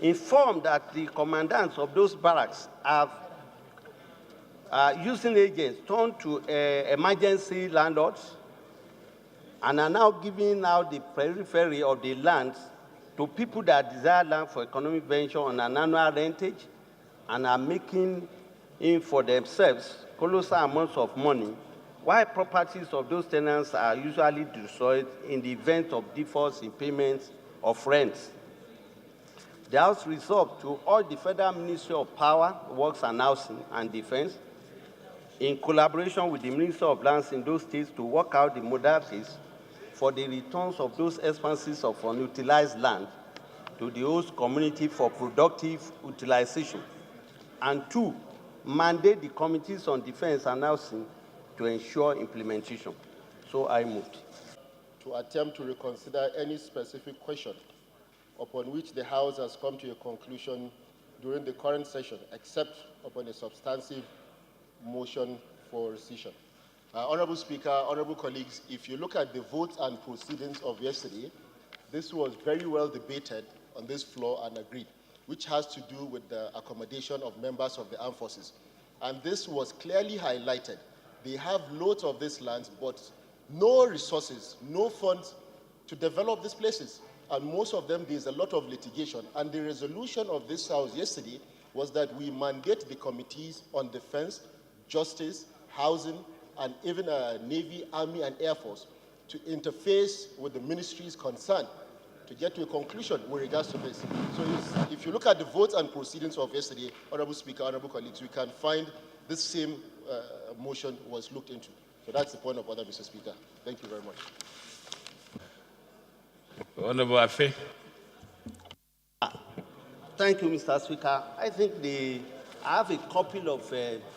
informed that the commandants of those barracks have using agents turned to emergency landlords and are now giving out the periphery of the lands to people that desire land for economic venture on an annual rentage and are making in for themselves colossal amounts of money, while properties of those tenants are usually destroyed in the event of defaults in payments of rents. The House resolved to urge the Federal Ministry of Power, Works and Housing and Defense, in collaboration with the Ministry of Lands in those states, to work out the modalities for the returns of those expanses of unutilized land to the host community for productive utilization. And 2, mandate the committees on defense and housing to ensure implementation. So I moved. To attempt to reconsider any specific question upon which the House has come to a conclusion during the current session, except upon a substantive motion for rescission. Honorable Speaker, honorable colleagues, if you look at the votes and proceedings of yesterday, this was very well debated on this floor and agreed, which has to do with the accommodation of members of the armed forces. And this was clearly highlighted. They have loads of these lands, but no resources, no funds to develop these places. And most of them, there's a lot of litigation. And the resolution of this House yesterday was that we mandate the committees on defense, justice, housing, and even Navy, Army, and Air Force to interface with the ministries concerned to get to a conclusion with regards to this. So if you look at the votes and proceedings of yesterday, Honorable Speaker, honorable colleagues, we can find this same motion was looked into. So that's the point of order, Mr. Speaker. Thank you very much. Honorable Afe. Thank you, Mr. Speaker. I think I have a copy of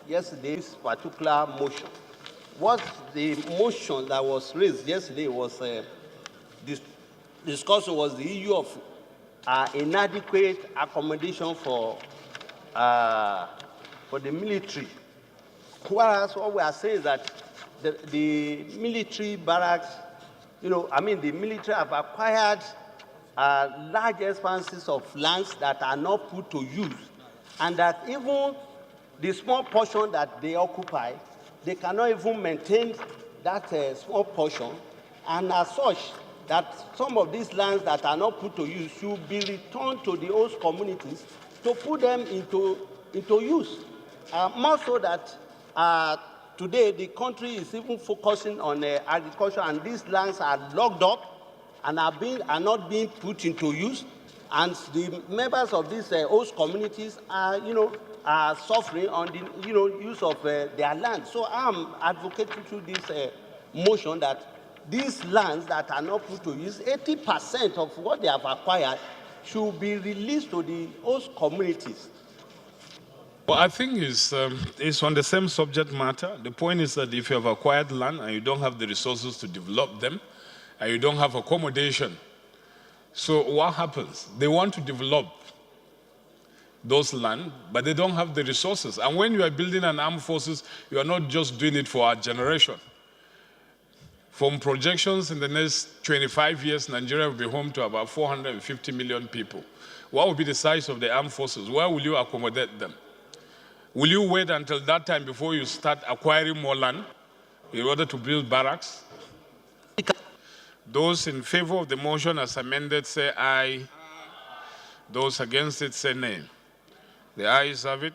yesterday's particular motion. What the motion that was raised yesterday was this discussion was the issue of inadequate accommodation for the military. Whereas what we are saying is that the military barracks, the military have acquired large expanses of lands that are not put to use, and that even the small portion that they occupy, they cannot even maintain that small portion, and as such, that some of these lands that are not put to use should be returned to the host communities to put them into use. More so that today the country is even focusing on agriculture, and these lands are locked up and are not being put into use, and the members of these host communities are suffering on the use of their land. So I'm advocating through this motion that these lands that are not put to use, 80% of what they have acquired should be released to the host communities. Well, I think it's on the same subject matter. The point is that if you have acquired land and you don't have the resources to develop them, and you don't have accommodation, so what happens? They want to develop those land, but they don't have the resources. And when you are building an armed forces, you are not just doing it for our generation. From projections, in the next 25 years, Nigeria will be home to about 450 million people. What will be the size of the armed forces? Where will you accommodate them? Will you wait until that time before you start acquiring more land in order to build barracks? Those in favor of the motion as amended say aye. Those against it say nay. The ayes have it.